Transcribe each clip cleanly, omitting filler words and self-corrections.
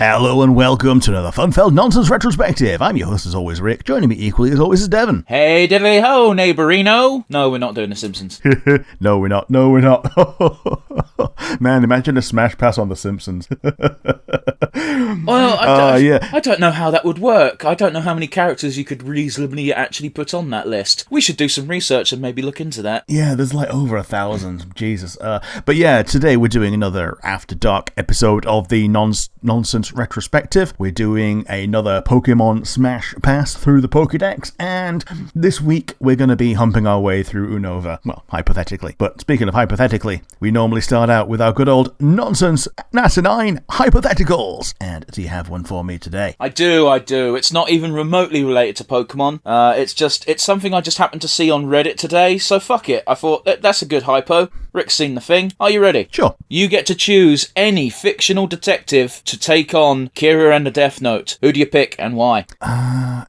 Hello and welcome to another fun-filled nonsense retrospective. I'm your host as always, Rick. Joining me equally as always is Devon. Hey diddly ho, neighbourino. No, we're not doing The Simpsons. No, we're not. Man, imagine a smash pass on The Simpsons. Well, I don't know how that would work. I don't know how many characters you could reasonably actually put on that list. We should do some research and maybe look into that. Yeah, there's like over 1,000. Jesus. But yeah, today we're doing another After Dark episode of the nonsense retrospective. We're doing another Pokemon Smash Pass through the Pokedex, and this week we're going to be humping our way through Unova. Well, hypothetically. But speaking of hypothetically, we normally start out with our good old nonsense asinine hypotheticals. And do you have one for me today? I do. It's not even remotely related to Pokemon. It's something I just happened to see on Reddit today, so fuck it. I thought, that's a good hypo. Rick's seen the thing. Are you ready? Sure. You get to choose any fictional detective to take on Kira and the Deathnote. Who do you pick and why?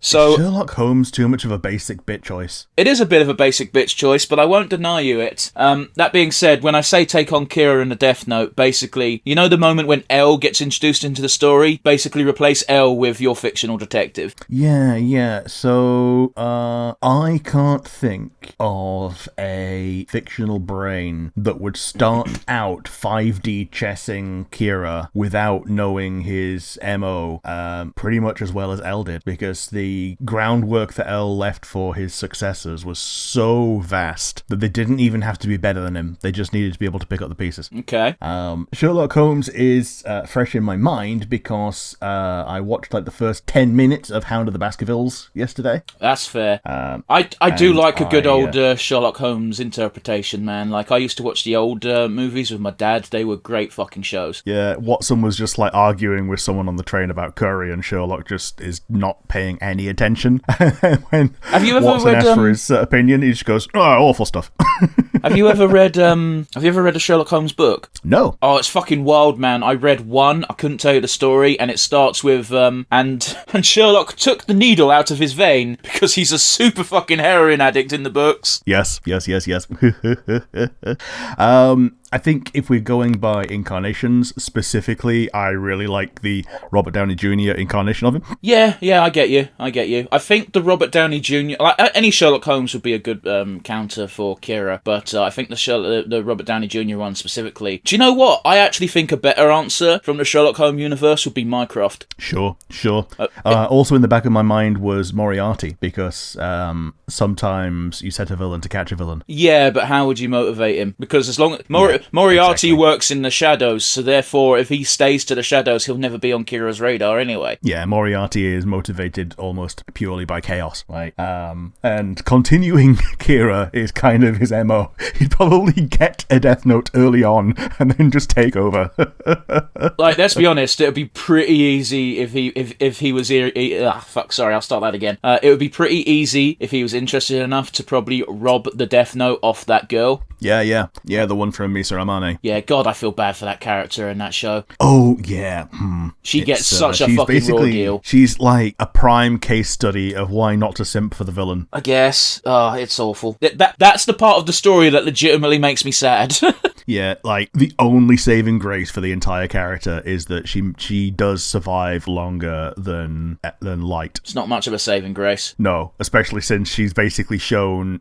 So Sherlock Holmes too much of a basic bit choice? It is a bit of a basic bitch choice, but I won't deny you it. That being said, when I say take on Kira and the Deathnote, basically, you know the moment when Elle gets introduced into the story? Basically replace Elle with your fictional detective. Yeah. So, I can't think of a fictional brain that would start out 5D chessing Kira without knowing his MO pretty much as well as Elle did, because the groundwork that Elle left for his successors was so vast that they didn't even have to be better than him. They just needed to be able to pick up the pieces. Okay. Sherlock Holmes is fresh in my mind because I watched like the first 10 minutes of Hound of the Baskervilles yesterday. That's fair. I do like a good old Sherlock Holmes interpretation, man. Like, I used to watch the old movies with my dad. They were great fucking shows. Yeah, Watson was just like arguing with someone on the train about curry, and Sherlock just is not paying any attention. When have you ever Watson read asks for his opinion, he just goes, "Oh, awful stuff." Have you ever read a Sherlock Holmes book? No. Oh, it's fucking wild, man. I read one. I couldn't tell you the story, and it starts with and Sherlock took the needle out of his vein because he's a super fucking heroin addict in the books. Yes. I think if we're going by incarnations specifically, I really like the Robert Downey Jr. incarnation of him. Yeah, I get you. I think the Robert Downey Jr. Like any Sherlock Holmes would be a good counter for Kira, but I think the Robert Downey Jr. one specifically. Do you know what? I actually think a better answer from the Sherlock Holmes universe would be Mycroft. Sure. Also in the back of my mind was Moriarty, because sometimes you set a villain to catch a villain. Yeah, but how would you motivate him? Because as long as Moriarty works in the shadows, so therefore if he stays to the shadows, he'll never be on Kira's radar anyway. Yeah, Moriarty is motivated almost purely by chaos, right? And continuing Kira is kind of his MO. He'd probably get a Deathnote early on and then just take over. Like, let's be honest, it would be pretty easy if he was sorry, I'll start that again. It would be pretty easy if he was interested enough to probably rob the Deathnote off that girl. Yeah, the one from Misa Amane. Yeah, God, I feel bad for that character in that show. Oh, yeah. She gets such a fucking raw deal. She's like a prime case study of why not to simp for the villain. I guess. Oh, it's awful. That's the part of the story that legitimately makes me sad. Yeah, like, the only saving grace for the entire character is that she does survive longer than Light. It's not much of a saving grace. No, especially since she's basically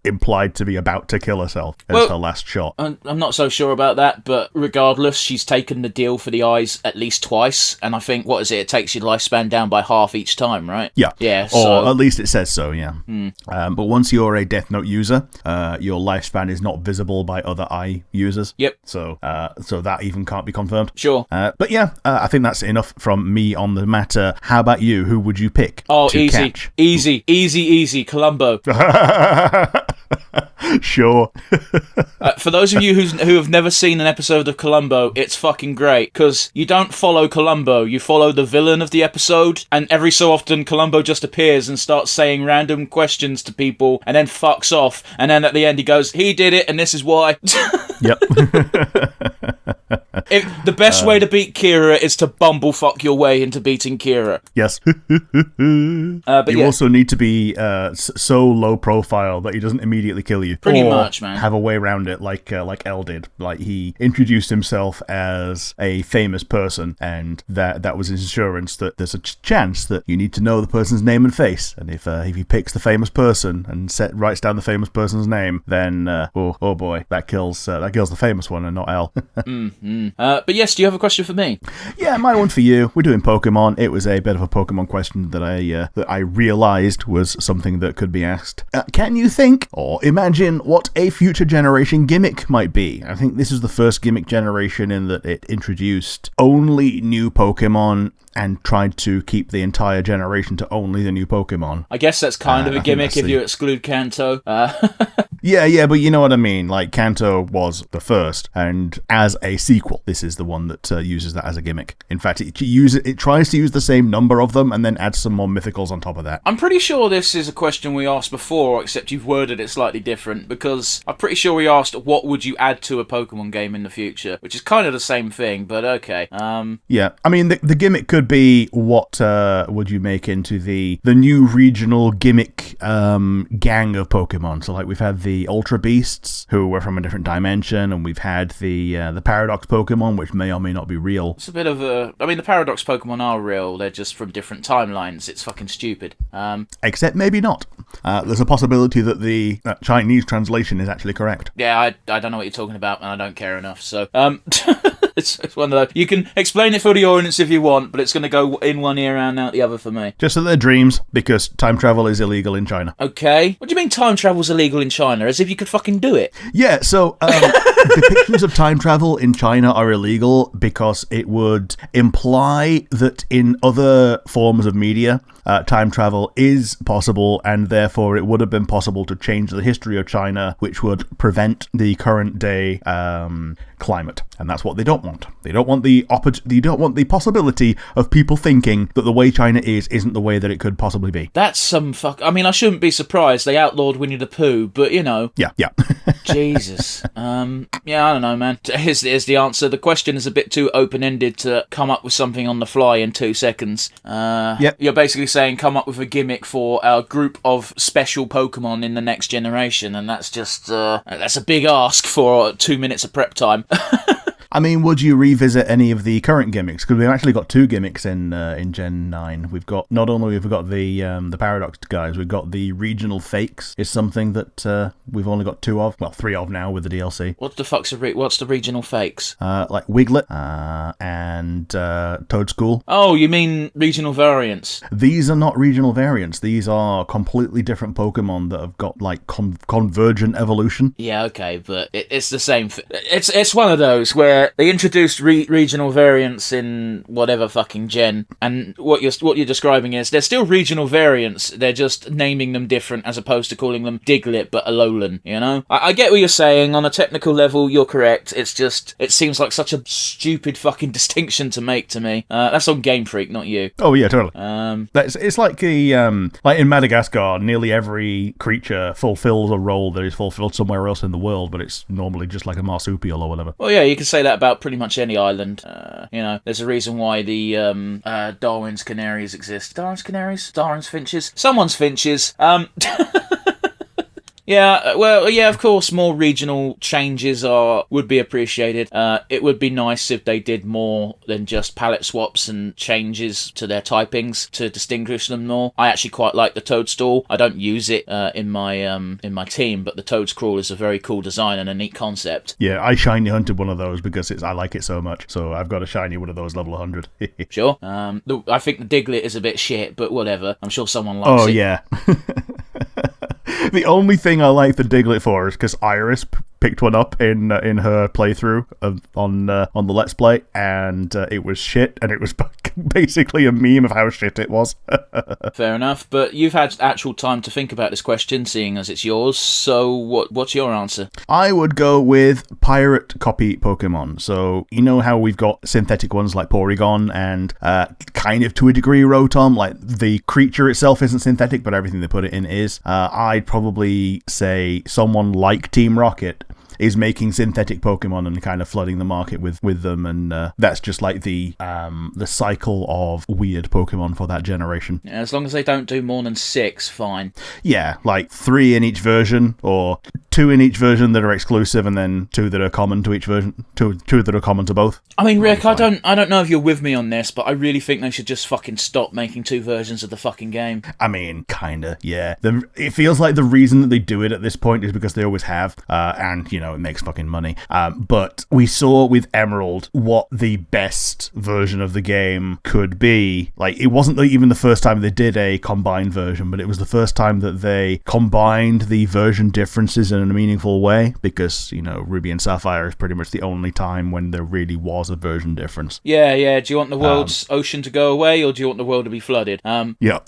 implied to be about to kill herself as her last shot. I'm not so sure about that, but regardless, she's taken the deal for the eyes at least twice, and I think, it takes your lifespan down by half each time, right? Yeah. Or at least it says so, yeah. But once you're a Deathnote user, your lifespan is not visible by other eye users. Yep. So that even can't be confirmed. Sure. But yeah, I think that's enough from me on the matter. How about you? Who would you pick? Oh, to catch? Easy, Columbo. Sure. For those of you who have never seen an episode of Columbo, it's fucking great, because you don't follow Columbo, you follow the villain of the episode, and every so often Columbo just appears and starts saying random questions to people, and then fucks off, and then at the end he goes, he did it, and this is why. Yep. The best way to beat Kira is to bumblefuck your way into beating Kira. Yes. But you also need to be so low profile that he doesn't immediately kill you. Pretty or much, man. Have a way around it, like El did. Like, he introduced himself as a famous person, and that was his assurance that there's a chance that you need to know the person's name and face. And if he picks the famous person and writes down the famous person's name, then oh boy, that kills the famous one and not El. But yes, do you have a question for me? Yeah, my one for you. We're doing Pokemon. It was a bit of a Pokemon question that I realized was something that could be asked. Can you think or imagine what a future generation gimmick might be? I think this is the first gimmick generation in that it introduced only new Pokemon and tried to keep the entire generation to only the new Pokemon. I guess that's kind of a gimmick if you exclude Kanto. Yeah, but you know what I mean. Like, Kanto was the first, and as a sequel, this is the one that uses that as a gimmick. In fact, it tries to use the same number of them and then adds some more mythicals on top of that. I'm pretty sure this is a question we asked before, except you've worded it slightly different, because I'm pretty sure we asked what would you add to a Pokemon game in the future, which is kind of the same thing, but okay. Yeah, I mean, the gimmick could be what would you make into the new regional gimmick gang of Pokemon. So, like, we've had the Ultra Beasts, who were from a different dimension, and we've had the Paradox Pokemon, which may or may not be real. It's a bit of a... I mean, the Paradox Pokemon are real, they're just from different timelines. It's fucking stupid. Except maybe not. There's a possibility that the Chinese translation is actually correct. Yeah, I don't know what you're talking about, and I don't care enough, so... It's one of those. You can explain it for the audience if you want, but it's going to go in one ear and out the other for me. Just that they're dreams, because time travel is illegal in China. Okay. What do you mean time travel's illegal in China? As if you could fucking do it. Yeah, so depictions of time travel in China are illegal because it would imply that in other forms of media, time travel is possible, and therefore it would have been possible to change the history of China, which would prevent the current day climate. And that's what they don't want. They don't want the possibility of people thinking that the way China isn't the way that it could possibly be. That's some fuck... I mean, I shouldn't be surprised they outlawed Winnie the Pooh, but you know... Yeah. Jesus. Yeah, I don't know, man. Here's the answer. The question is a bit too open-ended to come up with something on the fly in 2 seconds. Yep. You're basically saying come up with a gimmick for a group of special Pokemon in the next generation, and that's just... that's a big ask for 2 minutes of prep time. I mean, would you revisit any of the current gimmicks? Because we've actually got 2 gimmicks in Gen 9. We've got, not only have we got the Paradox guys, we've got the regional fakes. Is something that we've only got 2 of. Well, 3 of now with the DLC. What the fuck's what's the regional fakes? Like Wiglet and Toadschool. Oh, you mean regional variants? These are not regional variants. These are completely different Pokemon that have got like convergent evolution. Yeah, okay, but it's the same. It's one of those where they introduced regional variants in whatever fucking gen, and what you're describing is they're still regional variants. They're just naming them different as opposed to calling them Diglett but Alolan. You know, I get what you're saying on a technical level. You're correct. It's just it seems like such a stupid fucking distinction to make to me. That's on Game Freak, not you. Oh yeah, totally. It's like the like in Madagascar, nearly every creature fulfills a role that is fulfilled somewhere else in the world, but it's normally just like a marsupial or whatever. Well, yeah, you can say that about pretty much any island. You know, there's a reason why the Darwin's canaries exist. Darwin's canaries? Darwin's finches? Someone's finches. Yeah, well, yeah, of course, more regional changes would be appreciated. It would be nice if they did more than just palette swaps and changes to their typings to distinguish them more. I actually quite like the Toadstool. I don't use it in my team, but the Toadscrawl is a very cool design and a neat concept. Yeah, I shiny hunted one of those because I like it so much. So I've got a shiny one of those level 100. Sure. I think the Diglett is a bit shit, but whatever. I'm sure someone likes it. Oh, yeah. The only thing I like the Diglett for is because Iris picked one up in her playthrough on the Let's Play, and it was shit, and it was basically a meme of how shit it was. Fair enough, but you've had actual time to think about this question, seeing as it's yours, so what's your answer? I would go with pirate copy Pokemon. So, you know how we've got synthetic ones like Porygon and kind of to a degree Rotom, like the creature itself isn't synthetic, but everything they put it in is. I'd probably say someone like Team Rocket is making synthetic Pokemon and kind of flooding the market with them, and that's just like the cycle of weird Pokemon for that generation. Yeah, as long as they don't do more than 6, fine. Yeah, like 3 in each version, or 2 in each version that are exclusive, and then 2 that are common to each version, 2 that are common to both. I mean, Rick, I don't know if you're with me on this, but I really think they should just fucking stop making 2 versions of the fucking game. I mean, kinda, yeah. It feels like the reason that they do it at this point is because they always have, and, it makes fucking money. But we saw with Emerald what the best version of the game could be. Like, it wasn't even the first time they did a combined version, but it was the first time that they combined the version differences in a meaningful way, because, Ruby and Sapphire is pretty much the only time when there really was a version difference. Yeah. Do you want the world's ocean to go away, or do you want the world to be flooded? Yeah.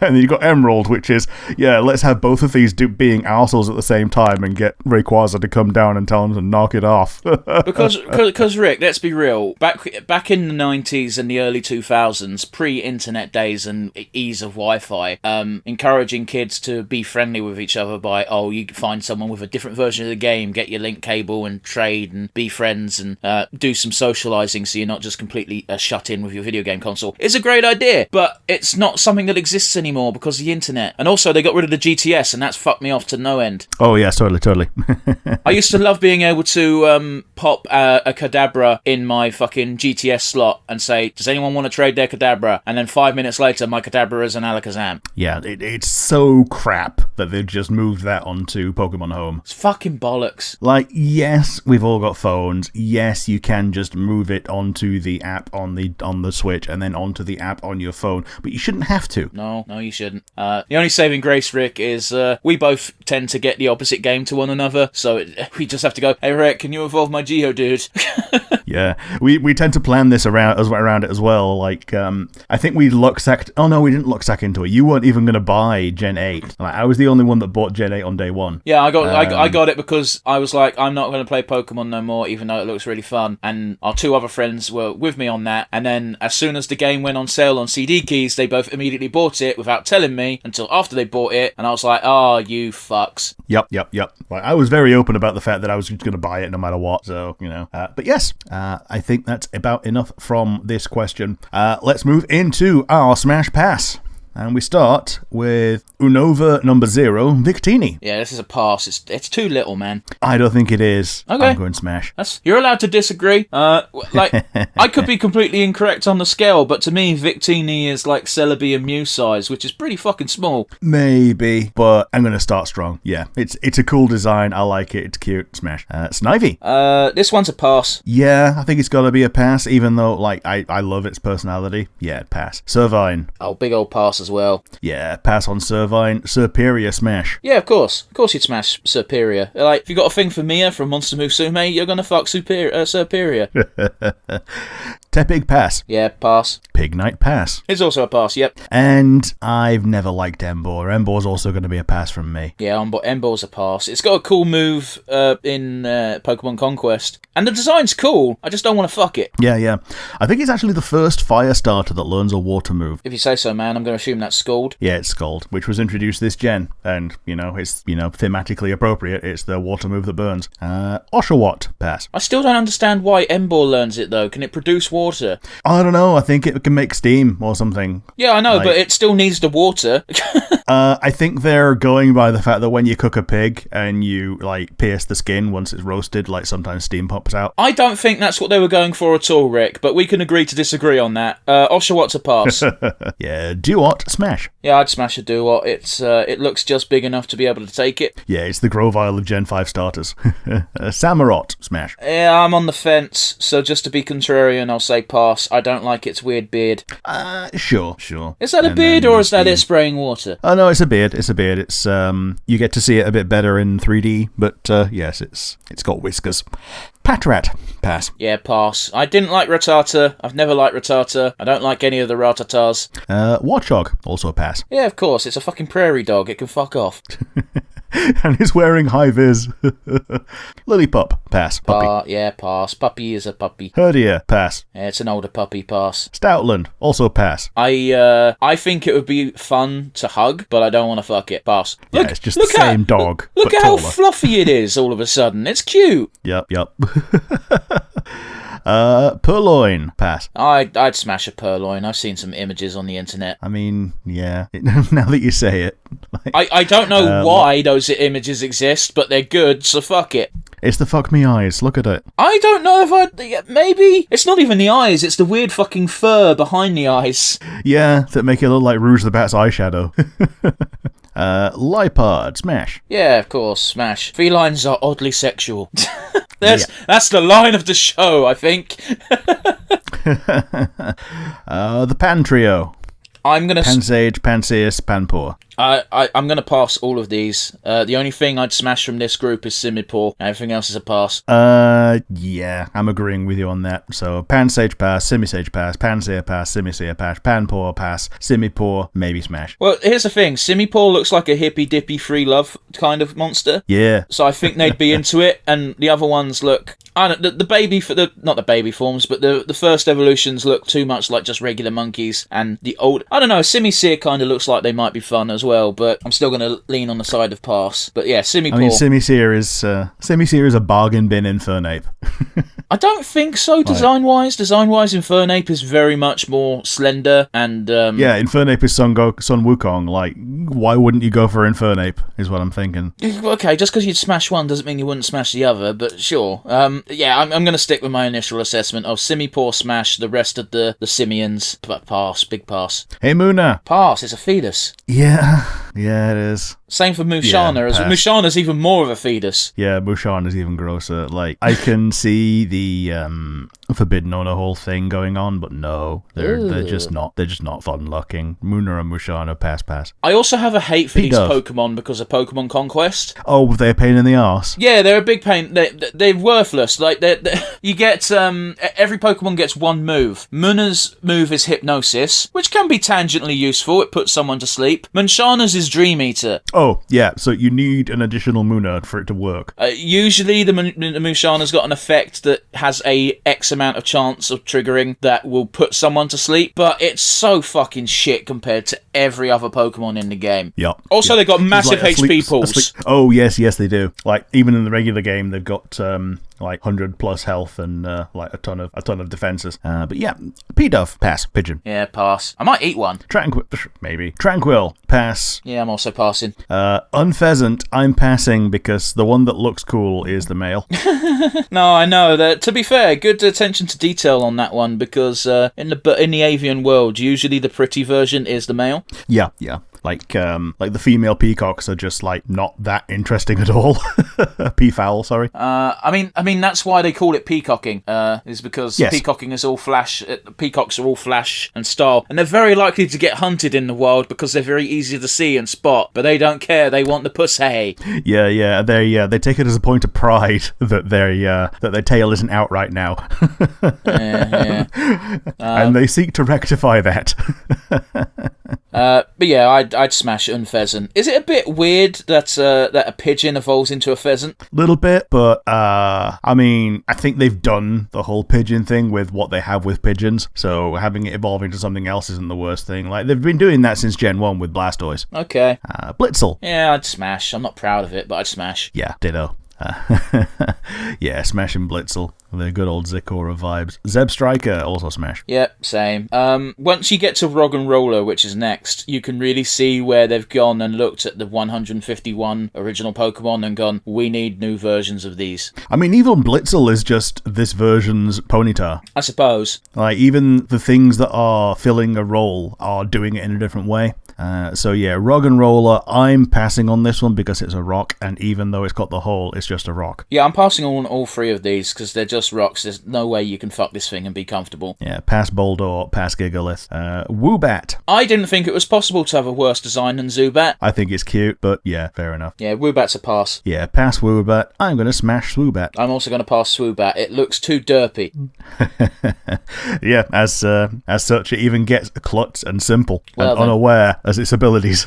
And then you got Emerald, which is, let's have both of these being assholes at the same time and get Rayquaza to come down and tell them to knock it off. because Rick, let's be real. Back in the 90s and the early 2000s, pre-internet days and ease of Wi-Fi, encouraging kids to be friendly with each other by, you find someone with a different version of the game, get your link cable and trade and be friends and do some socializing so you're not just completely shut in with your video game console, is a great idea, but it's not something that exists anymore because of the internet. And also, they got rid of the GTS, and that's fucked me off to no end. Oh, yeah, totally. I used to love being able to pop a Kadabra in my fucking GTS slot and say, does anyone want to trade their Kadabra? And then 5 minutes later, my Kadabra is an Alakazam. Yeah, it's so crap that they've just moved that onto Pokemon Home. It's fucking bollocks. Like, yes, we've all got phones. Yes, you can just move it onto the app on the Switch and then onto the app on your phone, but you shouldn't have to. No, you shouldn't. The only saving grace, Rick, is we both tend to get the opposite game to one another, so we just have to go, hey, Rick, can you evolve my Geodude? Yeah, we tend to plan this around it as well. Like, I think we luck-sacked... Oh, no, we didn't luck-sack into it. You weren't even going to buy Gen 8. Like, I was the only one that bought Gen 8 on day one. Yeah, I got it because I was like, I'm not going to play Pokemon no more, even though it looks really fun. And our 2 other friends were with me on that. And then as soon as the game went on sale on CD keys, they both immediately bought it without telling me until after they bought it. And I was like, you fucks. Yep. Like, I was very open about the fact that I was just going to buy it no matter what. So, but yes, I think that's about enough from this question. Let's move into our Smash Pass. And we start with Unova number 0, Victini. Yeah, this is a pass. It's too little, man. I don't think it is. Okay. I'm going Smash. You're allowed to disagree. I could be completely incorrect on the scale, but to me, Victini is like Celebi and Mew size, which is pretty fucking small. Maybe, but I'm going to start strong. Yeah, it's a cool design. I like it. It's cute. Smash. Snivy. This one's a pass. Yeah, I think it's got to be a pass, even though, like, I love its personality. Yeah, pass. Servine. Oh, big old pass as well. Yeah, pass on Servine. Superior Smash. Yeah, of course. Of course you'd smash Superior. Like, if you got a thing for Mia from Monster Musume, you're gonna fuck Superior. Tepig pass. Yeah, pass. Pignite pass. It's also a pass, yep. And I've never liked Emboar. Emboar's also going to be a pass from me. Yeah, Emboar's a pass. It's got a cool move in Pokemon Conquest. And the design's cool. I just don't want to fuck it. Yeah. I think it's actually the first fire starter that learns a water move. If you say so, man, I'm going to assume that's Scald. Yeah, it's Scald, which was introduced this gen. And, it's, thematically appropriate. It's the water move that burns. Oshawott pass. I still don't understand why Emboar learns it, though. Can it produce water? I don't know. I think it can make steam or something. Yeah, I know, but it still needs the water. I think they're going by the fact that when you cook a pig and you, pierce the skin once it's roasted, sometimes steam pops out. I don't think that's what they were going for at all, Rick, but we can agree to disagree on that. Oshawott's a pass. Yeah, Duot, smash. Yeah, I'd smash a Duot. It looks just big enough to be able to take it. Yeah, it's the Grovyle of Gen 5 starters. Samurott, smash. Yeah, I'm on the fence, so just to be contrarian, I'll say pass. I don't like its weird beard. Sure. Is that a beard or is that it spraying water? Oh, no, it's a beard. It's you get to see it a bit better in 3D, but yes, it's got whiskers. Patrat, pass. Yeah, pass. I didn't like Rattata. I've never liked Rattata. I don't like any of the Rattatas. Watchog, also a pass. Yeah, of course. It's a fucking prairie dog. It can fuck off. And is wearing high vis. Lillipup, pass. Puppy. Yeah, pass. Puppy is a puppy. Herdia, pass. Yeah, it's an older puppy, pass. Stoutland, also pass. I think it would be fun to hug, but I don't want to fuck it, pass. Yeah, it's just the same dog. Look but at how taller. fluffy it is all of a sudden. It's cute. Yep. Purloin, pass. I'd smash a purloin. I've seen some images on the internet. I mean, yeah. Now that you say it. I don't know why those images exist, but they're good, so fuck it. It's the fuck me eyes. Look at it. I don't know if maybe it's not even the eyes, it's the weird fucking fur behind the eyes. Yeah, that make it look like Rouge the Bat's eyeshadow. Lipard, smash. Yeah, of course, smash. Felines are oddly sexual. That's the line of the show, I think. The Pan Trio. I'm gonna Pansage, Panseus, Panpour. I'm gonna pass all of these. The only thing I'd smash from this group is Simipour. Everything else is a pass. Yeah, I'm agreeing with you on that. So Pansage pass, Simisage pass, Panseer pass, Simisea pass, Panpour pass, Simipour, maybe smash. Well, here's the thing. Simipour looks like a hippy dippy free love kind of monster. Yeah. So I think they'd be into it, and the other ones look. I don't. The baby for the not the baby forms, but the first evolutions look too much like just regular monkeys, and the old. I don't know. Simisear kind of looks like they might be fun as well, but I'm still going to lean on the side of pass. But yeah, Simipour. I mean, Simisear is a bargain bin Infernape. I don't think so, design-wise. Design-wise, Infernape is very much more slender and... Yeah, Infernape is Sun Wukong. Like, why wouldn't you go for Infernape, is what I'm thinking. Okay, just because you'd smash one doesn't mean you wouldn't smash the other, but sure. Yeah, I'm going to stick with my initial assessment of Simipour smash, the rest of the Simians. But pass, big pass. Hey, Muna. Pass, it's a fetus. Yeah, it is. Same for Mushana, as Mushana's even more of a fetus. Yeah, Mushana's even grosser. Like, I can see the Forbidden Honor whole thing going on, but no, they're just not fun looking. Muna and Mushana, pass. I also have a hate for these Pokemon because of Pokemon Conquest. Oh, they're a pain in the arse. Yeah, they're a big pain. They're worthless. Like you get every Pokemon gets one move. Muna's move is Hypnosis, which can be tangentially useful. It puts someone to sleep. Munchana's is Dream Eater. Oh, yeah, so you need an additional Muna for it to work. Usually the Munchana's got an effect that has a X amount of chance of triggering that will put someone to sleep, but it's so fucking shit compared to every other Pokemon in the game. Yep. Also, they've got massive HP pools. Oh, yes, they do. Like, even in the regular game, they've got... like 100 plus health and like a ton of defenses. But yeah, P-Dove, pass. Pigeon. Yeah, pass. I might eat one. Maybe. Tranquil, pass. Yeah, I'm also passing. Unpheasant, I'm passing because the one that looks cool is the male. No, I know that. To be fair, good attention to detail on that one because in the avian world, usually the pretty version is the male. Yeah. Like the female peacocks are just like not that interesting at all. Peafowl, sorry. I mean that's why they call it peacocking. Is because peacocking is all flash. Peacocks are all flash and style, and they're very likely to get hunted in the wild because they're very easy to see and spot. But they don't care. They want the pussy. Yeah. They take it as a point of pride that their tail isn't out right now. Yeah. And they seek to rectify that. But yeah, I'd smash Unpheasant. Is it a bit weird that a pigeon evolves into a pheasant? Little bit, but I mean, I think they've done the whole pigeon thing with what they have with pigeons, so having it evolve into something else isn't the worst thing. Like, they've been doing that since Gen 1 with Blastoise. Okay. Blitzel. Yeah, I'd smash. I'm not proud of it, but I'd smash. Yeah, ditto. Yeah, smash and Blitzel. The good old Zikora vibes. Zeb Striker, also smash. Yep, same. Once you get to Roggenrola, which is next, you can really see where they've gone and looked at the 151 original Pokemon and gone, we need new versions of these. I mean, even Blitzel is just this version's Ponyta. I suppose. Like, even the things that are filling a role are doing it in a different way. So yeah, Roggenrola, I'm passing on this one because it's a rock, and even though it's got the hole, it's just a rock. Yeah, I'm passing on all three of these because they're just rocks. There's no way you can fuck this thing and be comfortable. Yeah, pass Boldor, pass Gigalith. Woobat. I didn't think it was possible to have a worse design than Zubat. I think it's cute, but yeah, fair enough. Yeah, Woobat's a pass. Yeah, pass Woobat. I'm going to smash Swoobat. I'm also going to pass Swoobat. It looks too derpy. Yeah, as such, it even gets clutch and simple Well, and unaware as its abilities.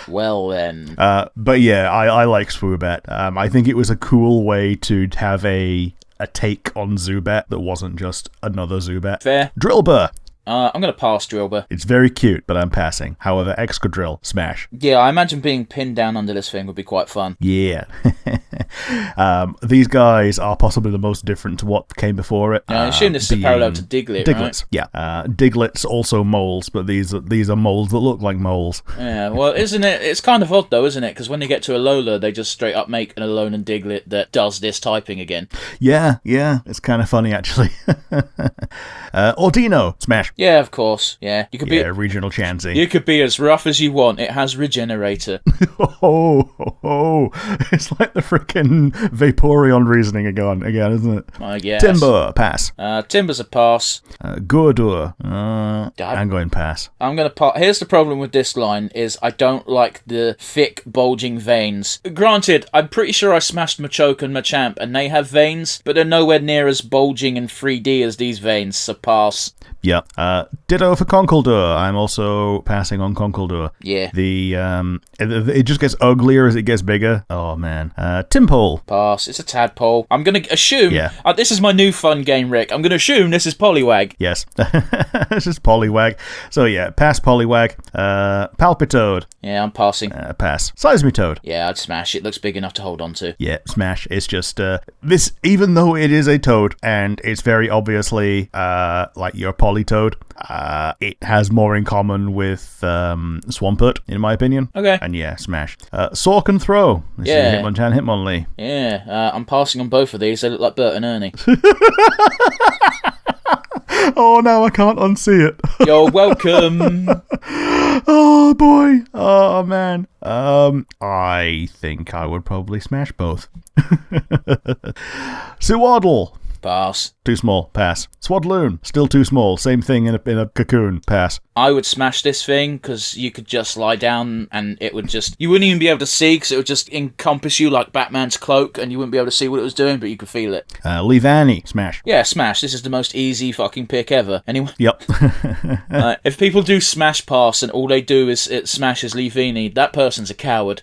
Well then. But yeah, I like Swoobet. I think it was a cool way to have a take on Zubat that wasn't just another Zubat. Fair. Drillbur. I'm going to pass Drillbur. It's very cute, but I'm passing. However, Excadrill, smash. Yeah, I imagine being pinned down under this thing would be quite fun. Yeah. These guys are possibly the most different to what came before it. I assume this is a parallel to Diglett, Digletts, right? yeah. Diglett's also moles, but these are moles that look like moles. Yeah, well, isn't it? It's kind of odd, though, isn't it? Because when they get to Alola, they just straight up make an Alolan Diglett that does this typing again. Yeah. It's kind of funny, actually. Ordino, smash. Yeah, of course. Yeah, you could be regional Chansey. You could be as rough as you want. It has Regenerator. It's like the freaking Vaporeon reasoning again, isn't it? I guess. Timber, pass. Timber's a pass. Gordur, I'm going pass. I'm going to pass. Here's the problem with this line is I don't like the thick, bulging veins. Granted, I'm pretty sure I smashed Machoke and Machamp, and they have veins, but they're nowhere near as bulging and 3D as these veins, so pass. Yeah. Ditto for Conkeldurr. I'm also passing on Conkeldurr. Yeah. It just gets uglier as it gets bigger. Oh, man. Timpole. Pass. It's a tadpole. I'm going to assume... Yeah. This is my new fun game, Rick. I'm going to assume this is Poliwag. Yes. This is Poliwag. So, yeah, pass Poliwag. Palpitoad. Yeah, I'm passing. Pass. Seismitoad. Yeah, I'd smash. It looks big enough to hold on to. Yeah, smash. It's just... this, even though it is a toad, and it's very obviously like your Politoad, it has more in common with Swampert, in my opinion. Okay. And yeah, smash. Sork and Throw. This is Hitmonchan, Hitmonlee. Yeah, I'm passing on both of these. They look like Bert and Ernie. Oh, now I can't unsee it. You're welcome. Oh, boy. Oh, man. I think I would probably smash both. Sewaddle. Pass. Too small. Pass. Swadloon. Still too small. Same thing in a cocoon. Pass. I would smash this thing because you could just lie down and it would just... You wouldn't even be able to see because it would just encompass you like Batman's cloak and you wouldn't be able to see what it was doing, but you could feel it. Leavanny. Smash. Yeah, smash. This is the most easy fucking pick ever. Anyway. Yep. If people do smash pass and all they do is it smashes Leavanny, that person's a coward.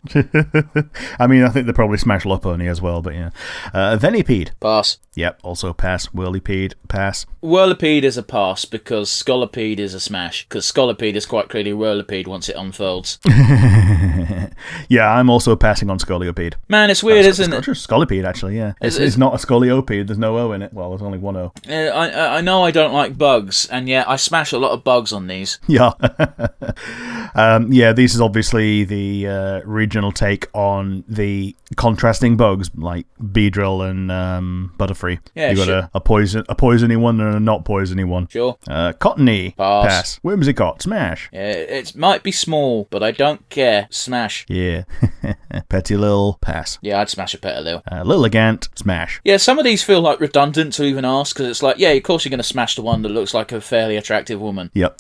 I mean, I think they probably smash Lopunny as well, but yeah. Venipede. Pass. Yep, also pass. Whirlipede, pass. Whirlipede is a pass because Scolipede is a smash, because Scolipede is quite clearly Whirlipede once it unfolds. Yeah, I'm also passing on Scolipede. Man, it's weird, isn't it? Scolipede, actually, yeah. It's not a Scoliopede, there's no O in it. Well, there's only one O. I know I don't like bugs, and yet I smash a lot of bugs on these. Yeah. Yeah, this is obviously the regional take on the contrasting bugs, like Beedrill and Butterfree. Yeah, you got a poisony one and a not poisony one. Sure. Cottony. Pass. Whimsicott. Smash. Yeah, it might be small, but I don't care. Smash. Yeah. Petilil. Pass. Yeah, I'd smash a Petilil. Lilligant. Smash. Yeah, some of these feel like redundant to even ask, because it's like, yeah, of course you're going to smash the one that looks like a fairly attractive woman. Yep.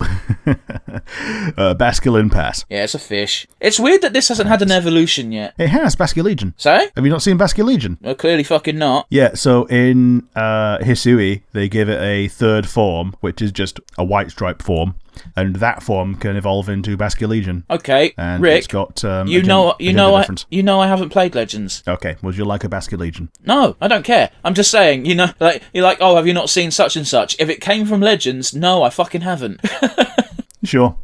Basculin. Pass. Yeah, it's a fish. It's weird that this hasn't had an evolution yet. It has. Basculegion. Say? Have you not seen Basculegion? Well, clearly fucking not. Yeah, so in Hisui, they give it a third form, which is just a white stripe form, and that form can evolve into Basculegion. Okay, and Rick, it's got you know I haven't played Legends. Okay, would you like a Basculegion? No, I don't care. I'm just saying, you're like, oh, have you not seen such and such? If it came from Legends, no, I fucking haven't. Sure.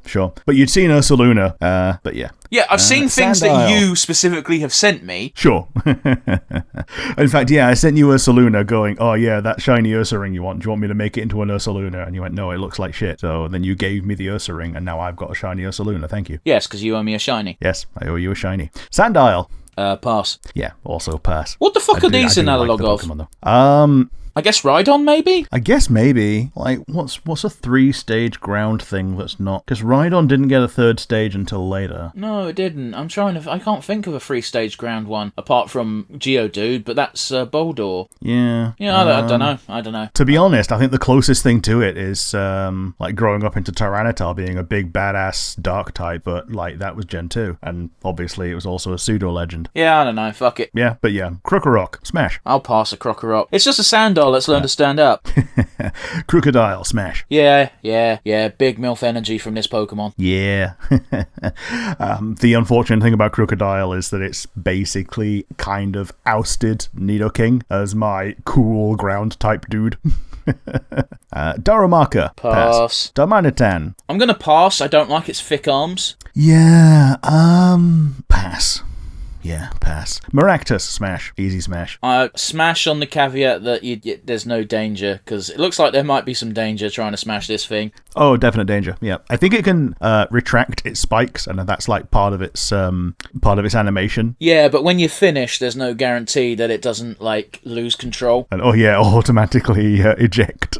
But you'd seen Ursaluna, but yeah. Yeah, I've seen things that you specifically have sent me. Sure. In fact, yeah, I sent you Ursaluna going, oh yeah, that shiny Ursa ring you want. Do you want me to make it into an Ursaluna? And you went, no, it looks like shit. So then you gave me the Ursa ring, and now I've got a shiny Ursaluna. Thank you. Yes, because you owe me a shiny. Yes, I owe you a shiny. Sandile. Pass. Yeah, also pass. What the fuck are these an analog of? Pokemon, I guess Rhydon, maybe? I guess maybe. Like, what's a 3-stage ground thing that's not... Because Rhydon didn't get a 3rd stage until later. No, it didn't. I can't think of a 3-stage ground one, apart from Geodude, but that's Boldore. Yeah. Yeah, I don't know. To be honest, I think the closest thing to it is, like, growing up into Tyranitar being a big badass dark type, but, like, that was Gen 2. And, obviously, it was also a pseudo-legend. Yeah, I don't know. Fuck it. Yeah, but yeah. Krokorok. Smash. I'll pass a Krokorok. It's just a Sandile well, let's learn to stand up. Crocodile, smash. Yeah. Big MILF energy from this Pokemon. Yeah. The unfortunate thing about Crocodile is that it's basically kind of ousted Nidoking as my cool ground type dude. Darumaka, pass. Darmanitan. I'm gonna pass. I don't like its thick arms. Yeah, pass. Yeah, pass. Maractus, smash. Easy smash. Smash on the caveat that there's no danger, because it looks like there might be some danger trying to smash this thing. Oh, definite danger. Yeah, I think it can retract its spikes, and that's like part of its animation. Yeah, but when you finish, there's no guarantee that it doesn't like lose control. And automatically eject.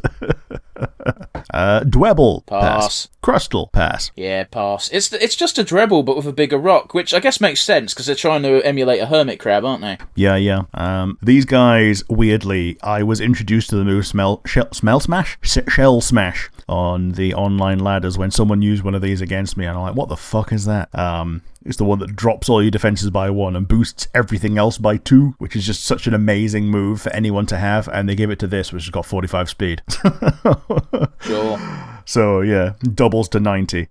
Dwebble, pass. Crustle, pass. Yeah, pass. It's just a Drebble, but with a bigger rock, which I guess makes sense, because they're trying to emulate a hermit crab, aren't they? Yeah. These guys, weirdly, I was introduced to the move Shell Smash on the online ladders when someone used one of these against me, and I'm like, what the fuck is that? It's the one that drops all your defenses by 1 and boosts everything else by 2, which is just such an amazing move for anyone to have, and they give it to this, which has got 45 speed. Sure. So, yeah, doubles to 90.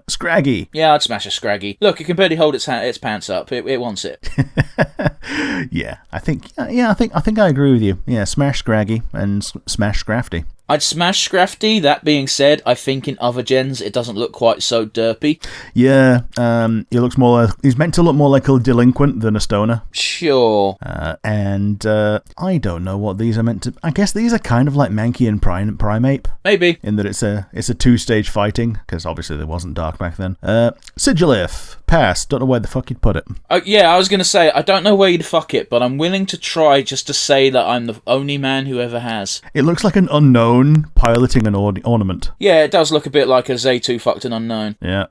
Scraggy. Yeah, I'd smash a Scraggy. Look, it can barely hold its pants up. It wants it. Yeah, I think I agree with you. Yeah, smash Scraggy and smash Scrafty. I'd smash Scrafty. That being said, I think in other gens it doesn't look quite so derpy. Yeah, he's meant to look more like a delinquent than a stoner. Sure. And I don't know what these are meant to. I guess these are kind of like Mankey and Primeape. Maybe. In that it's a 2-stage fighting, because obviously there wasn't Dark back then. Sigilif, pass. Don't know where the fuck you'd put it. Yeah, I was going to say, I don't know where you'd fuck it, but I'm willing to try just to say that I'm the only man who ever has. It looks like an unknown piloting an ornament. Yeah, it does look a bit like a Zaytu fucked an unknown. Yeah.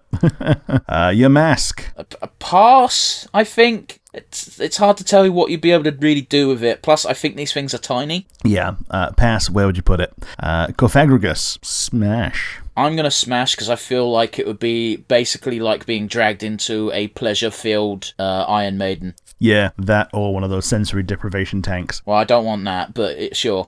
Your mask. A pass, I think. It's hard to tell you what you'd be able to really do with it. Plus, I think these things are tiny. Yeah, pass. Where would you put it? Corphagragus, smash. I'm going to smash because I feel like it would be basically like being dragged into a pleasure-filled Iron Maiden. Yeah, that or one of those sensory deprivation tanks. Well, I don't want that, but sure.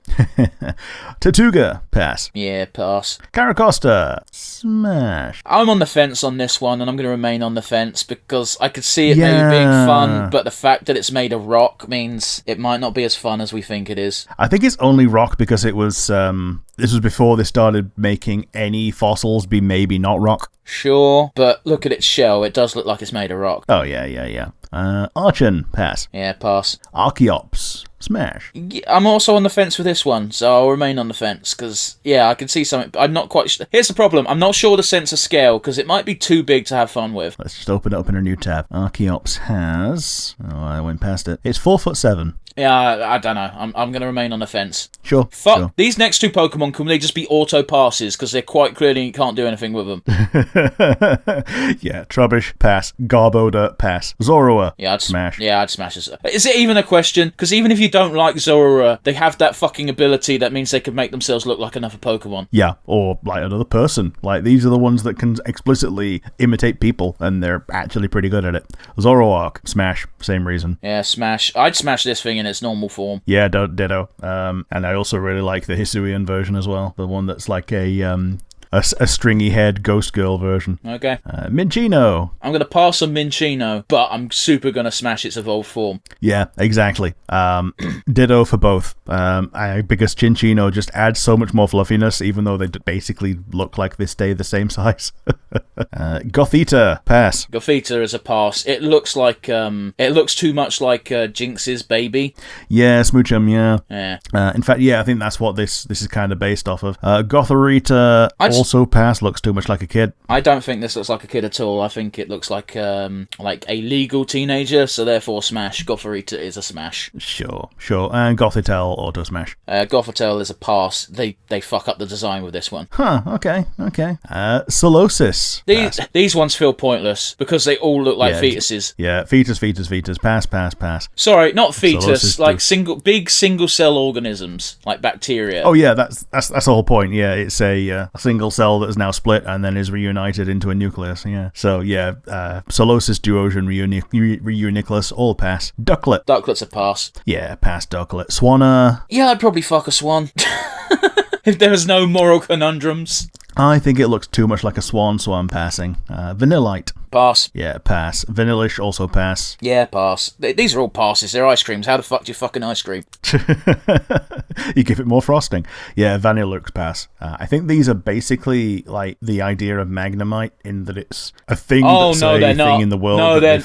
Tortuga, pass. Yeah, pass. Caracosta, smash. I'm on the fence on this one, and I'm going to remain on the fence because I could see it maybe being fun, but the fact that it's made of rock means it might not be as fun as we think it is. I think it's only rock because it was... this was before they started making any fossils be maybe not rock. Sure, but look at its shell. It does look like it's made of rock. Oh, yeah. Archon, pass. Yeah, pass. Archeops, smash. I'm also on the fence with this one, so I'll remain on the fence, because, yeah, I can see something. I'm not quite Here's the problem. I'm not sure the sense of scale, because it might be too big to have fun with. Let's just open it up in a new tab. Archeops has... Oh, I went past it. It's 4'7". Yeah, I don't know. I'm going to remain on the fence. Sure. Fuck. Sure. These next two Pokemon, can they just be auto passes? Because they're quite clearly you can't do anything with them. Yeah, Trubbish, pass. Garbodor, pass. Zorua, yeah, I'd smash. Yeah, I'd smash it. Is it even a question? Because even if you don't like Zorua, they have that fucking ability that means they can make themselves look like another Pokemon. Yeah, or like another person. Like, these are the ones that can explicitly imitate people, and they're actually pretty good at it. Zoroark, smash. Same reason. Yeah, smash. I'd smash this thing in its normal form. Yeah, ditto. And I also really like the Hisuian version as well. The one that's like a stringy head ghost girl version. Okay. Minchino. I'm going to pass on Minchino, but I'm super going to smash its evolved form. Yeah, exactly. Ditto for both. Because Chinchino just adds so much more fluffiness, even though they basically look like they stay the same size. Gothita, pass. Gothita is a pass. It looks like it looks too much like Jinx's baby. Yeah, Smoochum. Yeah. In fact, yeah, I think that's what this is kind of based off of. Gothorita also pass. Looks too much like a kid. I don't think this looks like a kid at all. I think it looks like a legal teenager. So therefore, smash. Gothorita is a smash. Sure. And Gothitelle auto smash. Gothitelle is a pass. They fuck up the design with this one. Huh. Okay. Solosis. These ones feel pointless because they all look like fetuses. Yeah, fetus. Pass. Sorry, not fetus. Solosis like big single cell organisms like bacteria. Oh yeah, that's the whole point. Yeah, it's a single single cell that is now split and then is reunited into a nucleus. Yeah. So yeah, Solosis, Duosion, Reuniculus, all pass. Ducklet. Ducklet's a pass. Yeah, pass Ducklet. Swanna. Yeah, I'd probably fuck a swan. If there was no moral conundrums. I think it looks too much like a swan, so I'm passing. Vanillite. Pass. Yeah, pass. Vanillish, also pass. Yeah, pass. These are all passes. They're ice creams. How the fuck do you fucking ice cream? You give it more frosting. Yeah, Vanillux pass. I think these are basically like the idea of Magnemite in that it's a thing that's a thing in the world.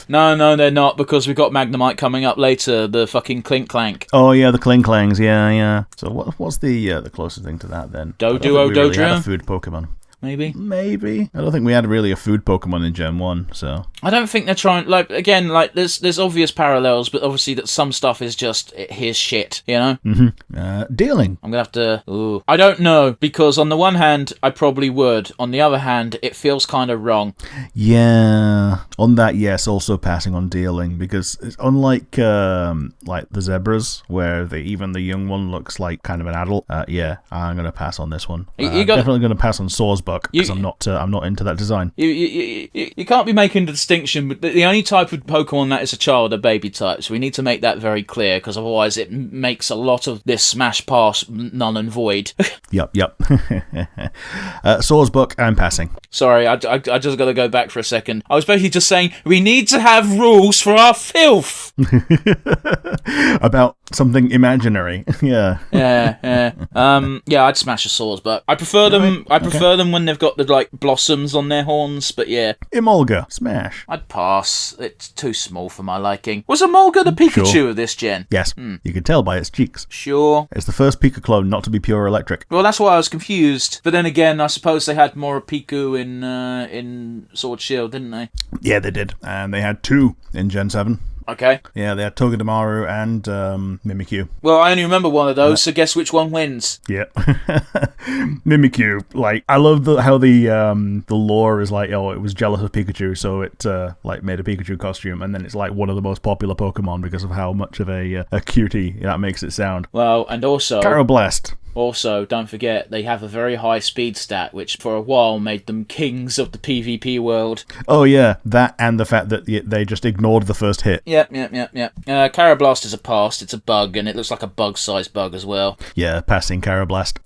No, they're not, because we've got Magnemite coming up later, the fucking Clink Clank. Oh, yeah, the Clink Clangs, yeah. So what's the closest thing to that, then? Doduo, really had a food Pokemon. Maybe. I don't think we had really a food Pokemon in Gen 1, so... I don't think they're trying... Like, again, like, there's obvious parallels, but obviously that some stuff is just, here's shit, you know? Mm-hmm. Dealing. I'm gonna have to... Ooh. I don't know, because on the one hand, I probably would. On the other hand, it feels kind of wrong. Yeah. On that, yes, also passing on Dealing, because it's unlike, like, the Zebras, where even the young one looks like kind of an adult. Yeah, I'm gonna pass on this one. Definitely gonna pass on Sawsbuck, because I'm not into that design. You can't be making the distinction, but the only type of Pokemon that is a child are baby types. We need to make that very clear, because otherwise it makes a lot of this Smash Pass null and void. Yep. Sawsbuck, I'm passing. Sorry, I just got to go back for a second. I was basically just saying, we need to have rules for our filth! About something imaginary. Yeah. Yeah, I'd smash a Sawsbuck. I prefer them. I prefer them when they've got the like blossoms on their horns. But yeah, Emolga, smash. I'd pass. It's too small for my liking. Was Emolga the Pikachu of this gen? Yes, you can tell by its cheeks. Sure. It's the first Pika clone not to be pure electric. Well, that's why I was confused. But then again, I suppose they had more Piku in Sword Shield, didn't they? Yeah, they did, and they had 2 in Gen 7. Okay. Yeah, they had Togedemaru and Mimikyu. Well, I only remember one of those, so guess which one wins? Yeah. Mimikyu, like, I love how the lore is like, oh, it was jealous of Pikachu, so it like made a Pikachu costume, and then it's like one of the most popular Pokemon because of how much of a cutie that makes it sound. Well, and also... Carablast. Also, don't forget, they have a very high speed stat, which for a while made them kings of the PvP world. Oh yeah, that and the fact that they just ignored the first hit. Yep. Carablast is a pass, it's a bug, and it looks like a bug-sized bug as well. Yeah, passing Carablast.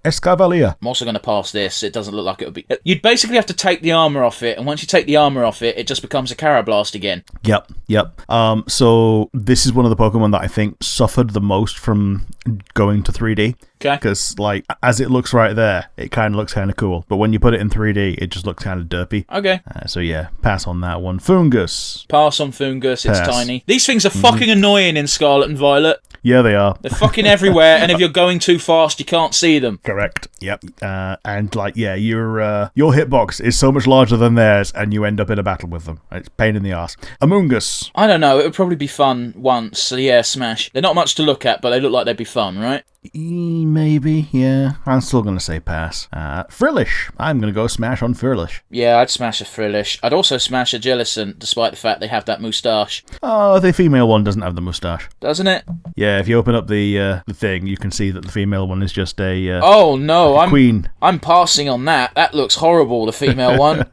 Escavalier. I'm also going to pass this, it doesn't look like it would be... You'd basically have to take the armour off it, and once you take the armour off it, it just becomes a Carablast again. Yep. So this is one of the Pokemon that I think suffered the most from going to 3D. Okay. Because, like, as it looks right there, it kind of looks kind of cool. But when you put it in 3D, it just looks kind of derpy. Okay. So, yeah, pass on that one. Fungus. Pass on Fungus, it's Pass. tiny. These things are fucking annoying in Scarlet and Violet. Yeah, they are. They're fucking everywhere, and if you're going too fast, you can't see them. Correct. Yep. And, like, yeah, your hitbox is so much larger than theirs, and you end up in a battle with them. It's a pain in the arse. Amoongus. I don't know, it would probably be fun once, so yeah, smash. They're not much to look at, but they look like they'd be fun, right? Maybe, yeah. I'm still going to say pass. Frillish. I'm going to go smash on Frillish. Yeah, I'd smash a Frillish. I'd also smash a Jellicent, despite the fact they have that moustache. Oh, the female one doesn't have the moustache. Doesn't it? Yeah, if you open up the thing, you can see that the female one is just a oh no, like a queen. I'm passing on that. That looks horrible, the female one.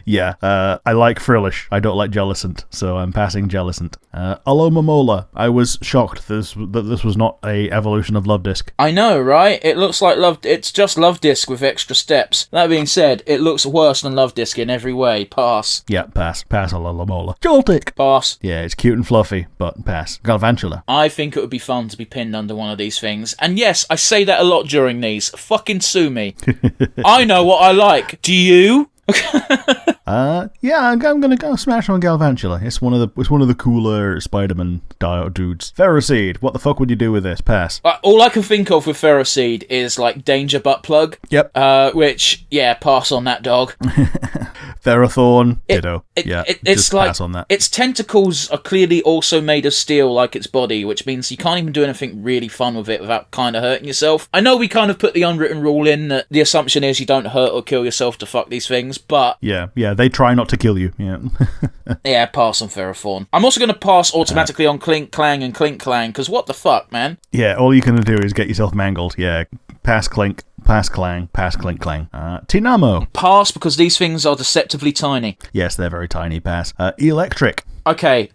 Yeah, I like Frillish. I don't like Jellicent, so I'm passing Jellicent. Alomomola. I was shocked that this was not a evolution of Love Disc. I know, right? It looks like it's just Love Disc with extra steps. That being said, it looks worse than Love Disc in every way. Pass. Yeah, pass. Pass Alomomola. Joltik. Pass. Yeah, it's cute and fluffy, but pass. Galvantula. I think it would be fun to be pinned under one of these things. And yes, I say that a lot during these. Fucking sue me. I know what I like. Do you? Yeah, I'm gonna go smash on Galvantula. It's one of the cooler Spider-Man dudes. Ferroseed. What the fuck would you do with this? Pass. All I can think of with Ferroseed is like Danger Butt Plug. Yep. Which, yeah, pass on that dog. Ferrothorn. Ditto. It's just like pass on that. Its tentacles are clearly also made of steel, like its body, which means you can't even do anything really fun with it without kind of hurting yourself. I know we kind of put the unwritten rule in that the assumption is you don't hurt or kill yourself to fuck these things, but yeah, they try not to kill you. Yeah. Yeah, pass on Ferrothorn. I'm also going to pass automatically on Clink Clang, because what the fuck, man? Yeah, all you're going to do is get yourself mangled. Yeah, pass Clink. Pass Clang. Pass Clink Clang. Tinamo. Pass, because these things are deceptively tiny. Yes, they're very tiny. Pass. Electric. Okay,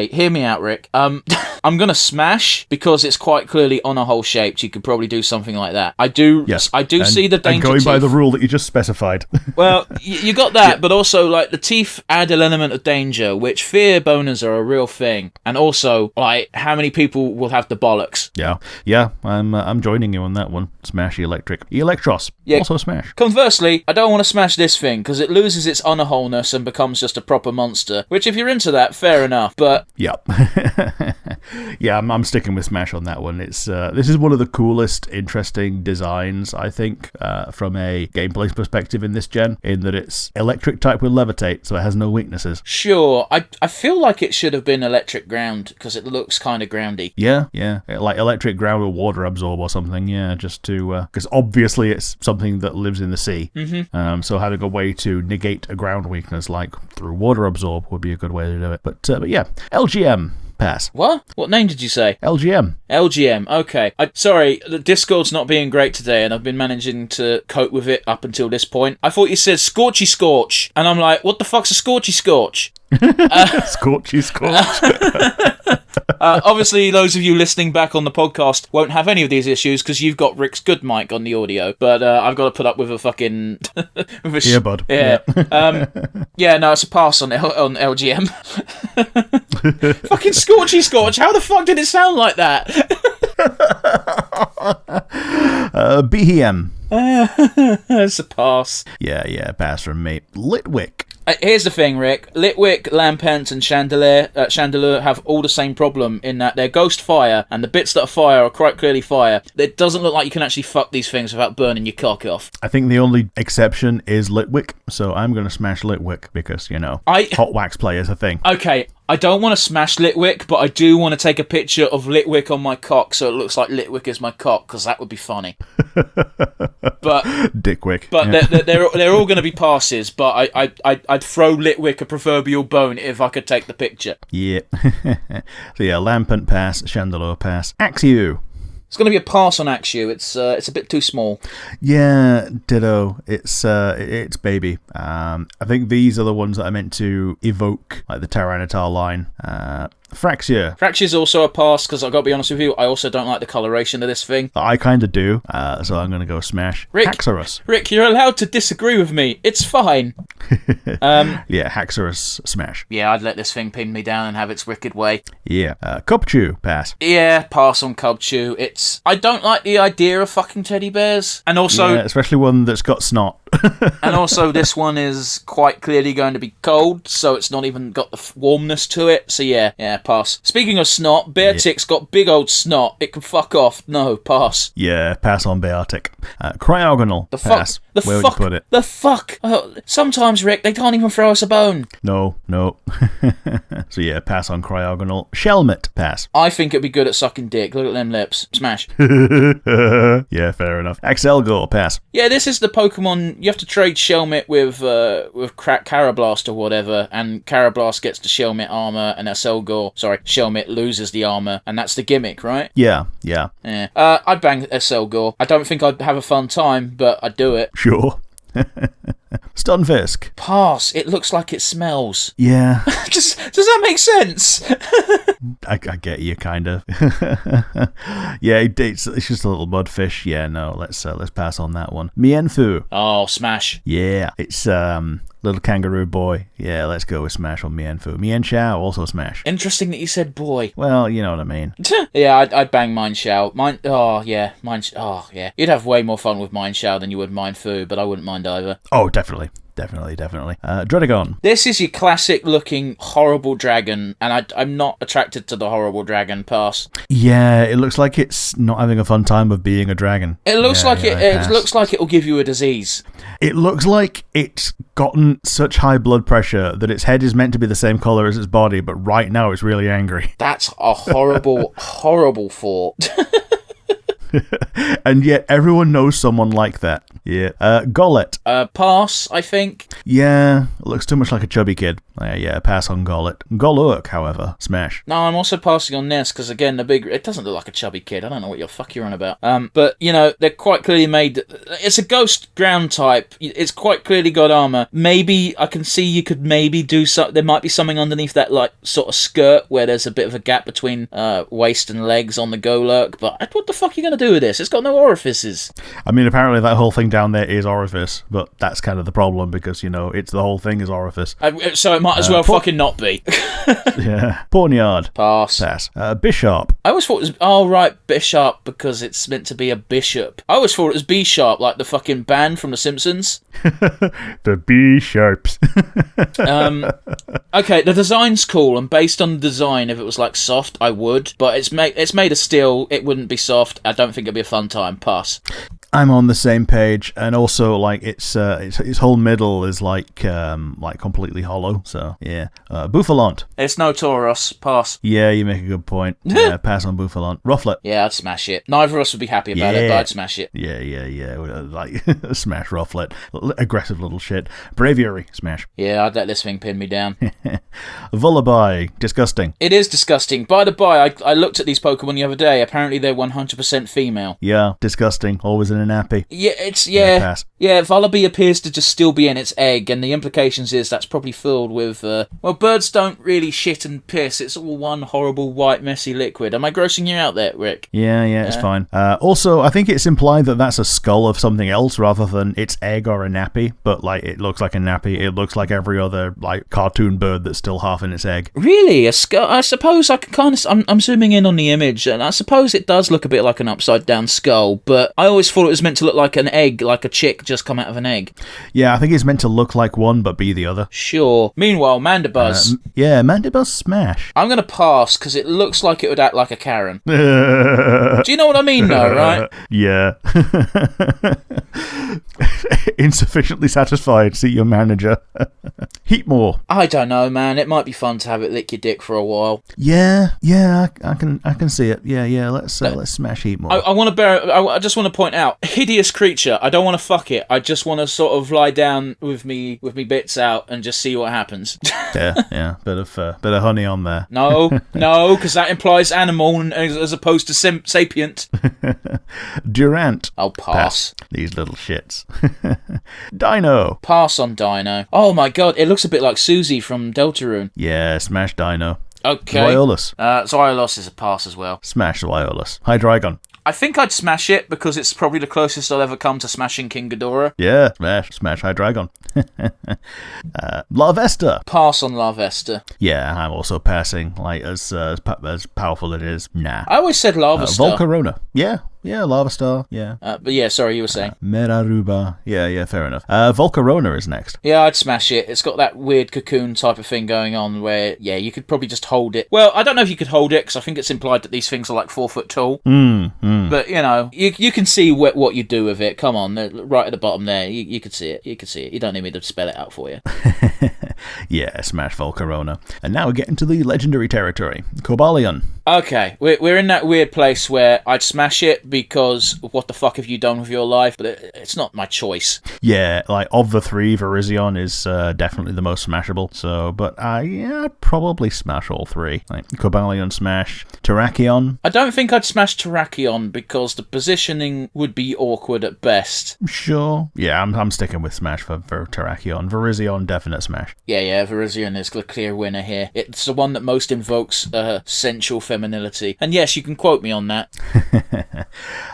hear me out, Rick. I'm gonna smash, because it's quite clearly on a hole shaped. You could probably do something like that. I do see the danger. And going teeth. by the rule that you just specified. Well, you got that, but also, like, the teeth add an element of danger, which fear boners are a real thing. And also, like, how many people will have the bollocks? Yeah, I'm joining you on that one. Smash Electric. Electros. Yeah. Also smash. Conversely, I don't want to smash this thing, because it loses its unwholeness and becomes just a proper monster, which, if you're into that, fair enough, but... Yeah. Yeah, I'm sticking with smash on that one. It's this is one of the coolest, interesting designs, I think, from a gameplay perspective in this gen, in that it's electric type with levitate, so it has no weaknesses. Sure, I feel like it should have been electric ground, because it looks kind of groundy. Yeah, like electric ground or water absorb or something, yeah, just to... Because obviously it's something that lives in the sea, so having a way to negate a ground weakness, like through water absorb, would be a good way to do it. But yeah, LGM. Pass. What? What name did you say? LGM. LGM, okay. Sorry, the Discord's not being great today, and I've been managing to cope with it up until this point. I thought you said Scorchy Scorch, and I'm like, what the fuck's a Scorchy Scorch? Scorchy Scorch. Obviously, those of you listening back on the podcast won't have any of these issues because you've got Rick's good mic on the audio, but I've got to put up with a fucking... earbud. Yeah, no, it's a pass on LGM. Fucking Scorchy Scorch, how the fuck did it sound like that? BHM. It's a pass. Yeah, pass from me. Litwick. Here's the thing, Rick. Litwick, Lampent, and Chandelure have all the same problem in that they're ghost fire, and the bits that are fire are quite clearly fire. It doesn't look like you can actually fuck these things without burning your cock off. I think the only exception is Litwick, so I'm going to smash Litwick because, hot wax play is a thing. Okay, I don't want to smash Litwick, but I do want to take a picture of Litwick on my cock so it looks like Litwick is my cock, because that would be funny. But Dickwick. But yeah. they're all going to be passes, but I'd throw Litwick a proverbial bone if I could take the picture. Yeah. So yeah, Lampent pass, Chandelure pass. Axew. It's going to be a pass on Axew. It's a bit too small. Yeah, ditto. It's baby. I think these are the ones that I meant to evoke, like the Tyranitar line. Fraxia. Fraxia's also a pass, because I've got to be honest with you, I also don't like the coloration of this thing. I kind of do, so I'm going to go smash. Haxorus. Rick, you're allowed to disagree with me. It's fine. Yeah, Haxorus smash. Yeah, I'd let this thing pin me down and have its wicked way. Yeah. Cubchoo, pass. Yeah, pass on Cubchoo. I don't like the idea of fucking teddy bears. And also... Yeah, especially one that's got snot. And also, this one is quite clearly going to be cold, so it's not even got the warmness to it. So yeah, pass. Speaking of snot, Beartic's got big old snot. It can fuck off. No, pass. Yeah, pass on Beartic. Cryogonal, pass. Where would you put it? The fuck? Sometimes, Rick, they can't even throw us a bone. No. So yeah, pass on Cryogonal. Shelmet, pass. I think it'd be good at sucking dick. Look at them lips. Smash. Yeah, fair enough. Axelgor, pass. Yeah, this is the Pokemon... You have to trade Shelmet with Carablast or whatever, and Carablast gets the Shelmet armor, and Shelmet loses the armor, and that's the gimmick, right? Yeah. I'd bang Selgor. I don't think I'd have a fun time, but I'd do it. Sure. Stunfisk. Pass. It looks like it smells. Yeah. Does that make sense? I get you, kind of. Yeah, it's just a little mudfish. Yeah, no, let's pass on that one. Mienfoo. Oh, smash. Yeah, it's little kangaroo boy. Yeah, let's go with smash on Mienfoo. Mienshao, also smash. Interesting that you said boy. Well, you know what I mean. Yeah, I'd bang Mienshao. You'd have way more fun with Mienshao than you would Mienfoo, but I wouldn't mind either. Oh, definitely. Dredagon. This is your classic looking horrible dragon, and I'm not attracted to the horrible dragon. Pass. Yeah, it looks like it's not having a fun time of being a dragon. It looks it looks like it'll give you a disease. It looks like it's gotten such high blood pressure that its head is meant to be the same colour as its body, but right now it's really angry. That's a horrible, horrible thought. And yet everyone knows someone like that. Yeah. Gollet. Pass, I think. Yeah, looks too much like a chubby kid. Yeah, pass on Gollet. Golurk, however, smash. No, I'm also passing on this because again, it doesn't look like a chubby kid. I don't know what you're on about. But you know, they're quite clearly made. It's a ghost ground type. It's quite clearly got armor. Maybe I can see you could maybe do there might be something underneath that like sort of skirt where there's a bit of a gap between waist and legs on the Golurk. But what the fuck are you gonna do with this? It's got no orifices. I mean, apparently that whole thing down there is orifice, but that's kind of the problem because you know it's the whole thing is orifice. So it might as well fucking not be. Yeah. Pawnyard. Pass. Bishop. I always thought it was Bishop because it's meant to be a bishop. I always thought it was B-sharp, like the fucking band from The Simpsons. The B-sharps. Okay, the design's cool, and based on the design, if it was like soft, I would. But it's made of steel. It wouldn't be soft. I don't think it'd be a fun time. Pass. I'm on the same page, and also like its whole middle is like completely hollow. So yeah, Buffalant. It's no Tauros. Pass. Yeah, you make a good point. Yeah, pass on Buffalant. Rufflet. Yeah, I'd smash it. Neither of us would be happy about it, but I'd smash it. Yeah. Like smash Rufflet. Aggressive little shit. Braviary. Smash. Yeah, I'd let this thing pin me down. Lullaby. Disgusting. It is disgusting. By the by, I looked at these Pokemon the other day. Apparently, they're 100% female. Yeah, disgusting. Always in a nappy. Pass. Yeah, Vullaby appears to just still be in its egg, and the implications is that's probably filled with, birds don't really shit and piss. It's all one horrible white messy liquid. Am I grossing you out there, Rick? Yeah, it's fine. Also, I think it's implied that that's a skull of something else rather than its egg or a nappy, but like it looks like a nappy. It looks like every other like cartoon bird that's still half in its egg. Really? A skull? I suppose I can kind of... I'm zooming in on the image, and I suppose it does look a bit like an upside down skull, but I always thought it was meant to look like an egg, like a chick just come out of an egg. Yeah, I think it's meant to look like one but be the other. Sure. Meanwhile, Mandibuzz. Mandibuzz smash. I'm going to pass because it looks like it would act like a Karen. Do you know what I mean though, right? Yeah. Insufficiently satisfied. See your manager. Heatmore. I don't know, man. It might be fun to have it lick your dick for a while. Yeah. I can see it. Yeah. Let's smash Heatmore. I just want to point out, hideous creature. I don't want to fuck it. I just want to sort of lie down with me bits out and just see what happens. yeah. Bit of honey on there. No, because that implies animal as opposed to sapient. Durant. I'll pass. These little shits. Dino. Pass on Dino. Oh my god, it looks a bit like Susie from Deltarune. Yeah, smash Dino. Okay. Zwyolos. Zwyolos is a pass as well. Smash Zwyolos. Hydreigon. I think I'd smash it because it's probably the closest I'll ever come to smashing King Ghidorah. Yeah, smash Hydreigon. Larvesta. Pass on Larvesta. Yeah, I'm also passing. Like as powerful it is. Nah. I always said Larvestar. Volcarona. Yeah, Larvestar. Yeah. But yeah, sorry, you were saying. Meraruba. Yeah, fair enough. Volcarona is next. Yeah, I'd smash it. It's got that weird cocoon type of thing going on where, yeah, you could probably just hold it. Well, I don't know if you could hold it because I think it's implied that these things are like 4 foot tall. But, you know, you can see what you do with it. Come on, right at the bottom there. You could see it. You don't need me to spell it out for you. Yeah, smash Volcarona. And now we're getting to the legendary territory. Cobalion. Okay, we're in that weird place where I'd smash it because what the fuck have you done with your life? But it's not my choice. Yeah, like of the three, Virizion is definitely the most smashable. So, but I'd probably smash all three. Like Cobalion smash. Terrakion. I don't think I'd smash Terrakion because the positioning would be awkward at best. Sure. Yeah, I'm sticking with smash for Terrakion. Virizion, definite smash. Yeah, Virizion is the clear winner here. It's the one that most invokes sensual femininity. And yes, you can quote me on that.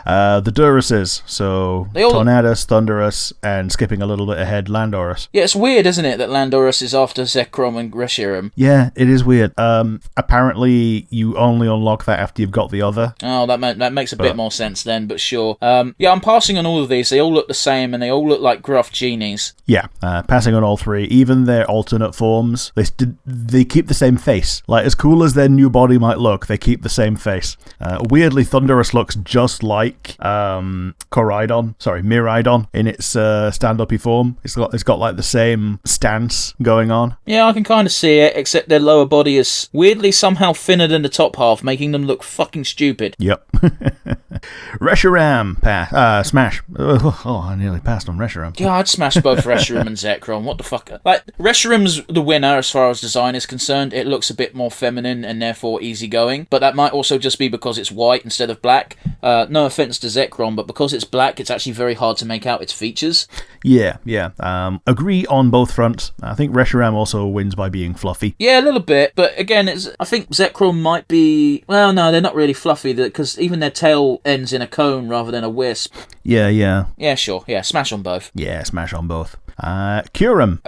The Duruses, so Tornadus, Thundurus, and skipping a little bit ahead, Landorus. Yeah, it's weird, isn't it, that Landorus is after Zekrom and Reshiram? Yeah, it is weird. Apparently, you only unlock that after you've got the other. Oh, that makes a bit more sense then, but sure. Yeah, I'm passing on all of these. They all look the same, and they all look like gruff genies. Yeah, passing on all three. Even their alternate forms, they keep the same face. Like, as cool as their new body might look, they keep the same face. Weirdly, Thundurus looks just just like Miraidon in its stand-up-y form. It's got like the same stance going on. Yeah, I can kind of see it, except their lower body is weirdly somehow thinner than the top half, making them look fucking stupid. Yep. Reshiram, smash. Oh, I nearly passed on Reshiram. Yeah, I'd smash both Reshiram and Zekrom. What the fuck? Like, Reshiram's the winner as far as design is concerned. It looks a bit more feminine and therefore easygoing, but that might also just be because it's white instead of black. No offense to Zekrom, but because it's black, it's actually very hard to make out its features. Yeah. Agree on both fronts. I think Reshiram also wins by being fluffy. Yeah, a little bit, but again, I think Zekrom might be... Well, no, they're not really fluffy, because even their tail ends in a cone rather than a wisp. Yeah. Yeah, sure. Yeah, smash on both. Yeah, smash on both. Kyurem.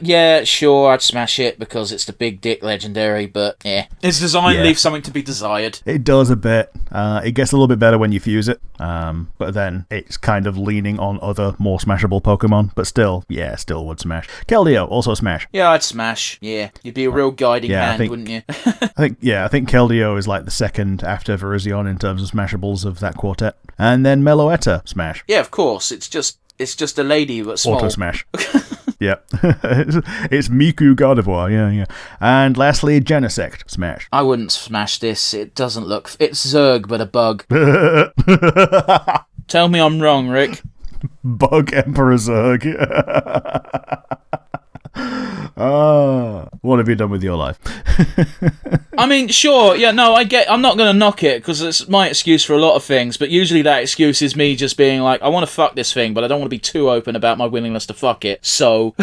Yeah, sure, I'd smash it because it's the big dick legendary, but yeah. Its design leaves something to be desired. It does a bit. It gets a little bit better when you fuse it, but then it's kind of leaning on other more smashable Pokemon, but still would smash. Keldeo, also smash. Yeah, I'd smash. Yeah, you'd be a real guiding hand, wouldn't you? I think Keldeo is like the second after Virizion in terms of smashables of that quartet. And then Meloetta, smash. Yeah, of course. It's just a lady, but small. Auto smash. Yep. It's Miku Gardevoir, yeah. And lastly, Genesect, smash. I wouldn't smash this. It doesn't look... It's Zerg, but a bug. Tell me I'm wrong, Rick. Bug Emperor Zerg. What have you done with your life? I mean, sure, yeah, no, I'm not going to knock it, because it's my excuse for a lot of things, but usually that excuse is me just being like, I want to fuck this thing, but I don't want to be too open about my willingness to fuck it, so...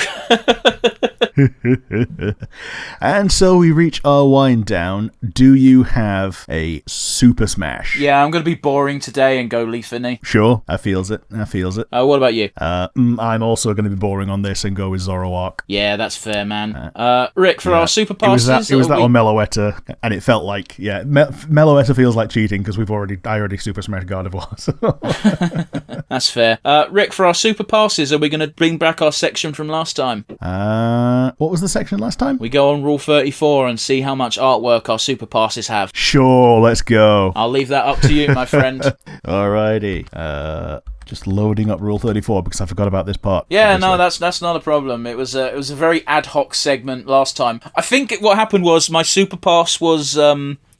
And so we reach our wind down. Do you have a super smash? Yeah, I'm going to be boring today and go Leafany. Sure, I feels it. What about you? I'm also going to be boring on this and go with Zoroark. Yeah, that's fair, man. Rick, for our super passes... It was that or Meloetta, and it felt like, Meloetta feels like cheating because I already super smashed Gardevoir. So. That's fair. Rick, for our super passes, are we going to bring back our section from last time? What was the section last time? We go on Rule 34 and see how much artwork our super passes have. Sure, let's go. I'll leave that up to you, my friend. Alrighty. Just loading up Rule 34 because I forgot about this part. Yeah, obviously. no, that's not a problem. It was a very ad hoc segment last time. I think what happened was my super pass was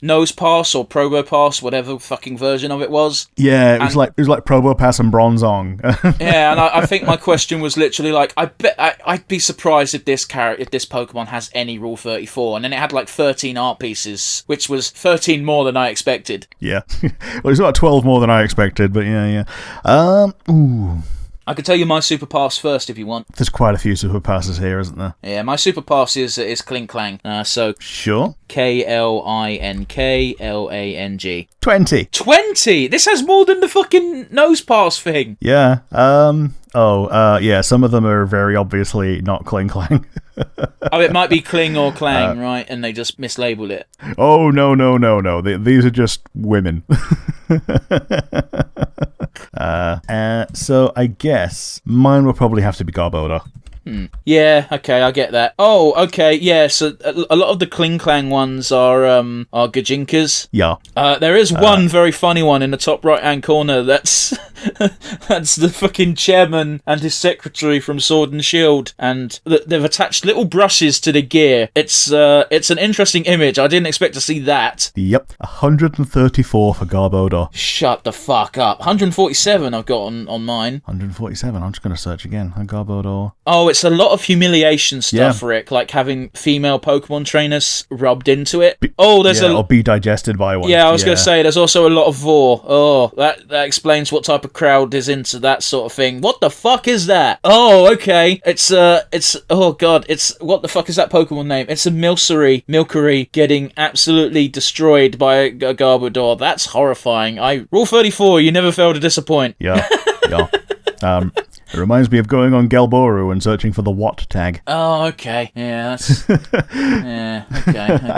Nose Pass or Probo Pass, whatever fucking version of it was. Yeah, it was like Probo Pass and Bronzong. Yeah, and I think my question was literally like, I'd be surprised if this Pokemon has any Rule 34, and then it had like 13 art pieces, which was 13 more than I expected. Yeah, well, it's about 12 more than I expected, but yeah. I could tell you my super pass first if you want. There's quite a few super passes here, isn't there? Yeah, my super pass is Kling Klang. So sure. KLINKLANG. 20. 20! This has more than the fucking nose pass thing. Yeah. Yeah. Some of them are very obviously not Kling Klang. Oh, it might be Kling or Clang, right? And they just mislabeled it. Oh no! These are just women. So I guess mine will probably have to be Garbodor. Yeah, okay, I get that. Oh, okay, yeah, so a lot of the Kling Klang ones are Gajinkas. Yeah. There is one very funny one in the top right-hand corner that's that's the fucking chairman and his secretary from Sword and Shield, and they've attached little brushes to the gear. It's an interesting image. I didn't expect to see that. Yep, 134 for Garbodor. Shut the fuck up. 147 I've got on mine. 147, I'm just going to search again. Garbodor. Oh, it's a lot of humiliation stuff, Rick, like having female Pokemon trainers rubbed into it. Or be digested by one. Yeah, I was going to say, there's also a lot of vor. Oh, that explains what type of crowd is into that sort of thing. What the fuck is that? Oh, okay. Oh god, what the fuck is that Pokemon name? It's a Milcery getting absolutely destroyed by a Garbodor. That's horrifying. Rule 34, you never fail to disappoint. Yeah. It reminds me of going on Gelboru and searching for the what tag. Oh, okay. Yeah, that's... yeah,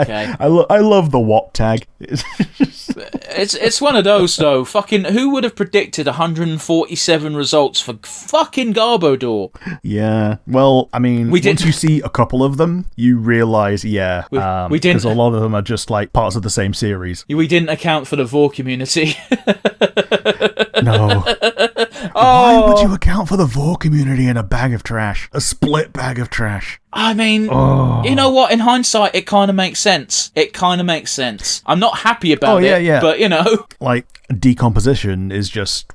okay. I love the what tag. It's one of those, though. Fucking, who would have predicted 147 results for fucking Garbodor? Yeah. Well, I mean, once you see a couple of them, you realise, we didn't, because a lot of them are just like parts of the same series. We didn't account for the Vor community. No. Why would you account for the Vor community in a bag of trash? A split bag of trash. I mean, you know what? In hindsight, it kind of makes sense. I'm not happy about it, but, you know. Like, digestion is just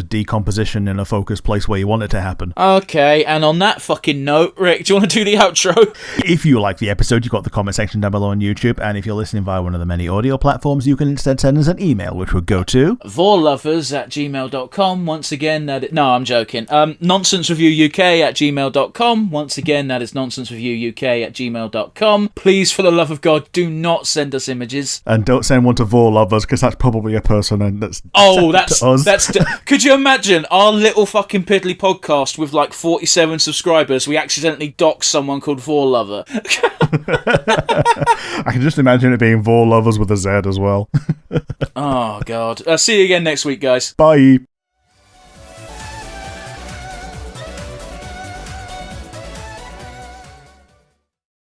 decomposition in a focused place where you want it to happen. Okay, and on that fucking note, Rick, do you want to do the outro? If you like the episode, you've got the comment section down below on YouTube, and if you're listening via one of the many audio platforms, you can instead send us an email, which would go to vorlovers@gmail.com. Once again, no, I'm joking. nonsensereviewuk@gmail.com. Once again, that is nonsensereviewuk@gmail.com. Please, for the love of God, do not send us images. And don't send one to Vor Lovers, because that's probably a person and that's us. Could you imagine our little fucking piddly podcast with like 47 subscribers? We accidentally dox someone called Vor Lover. I can just imagine it being Vor Lovers with a Z as well. Oh, God. See you again next week, guys. Bye.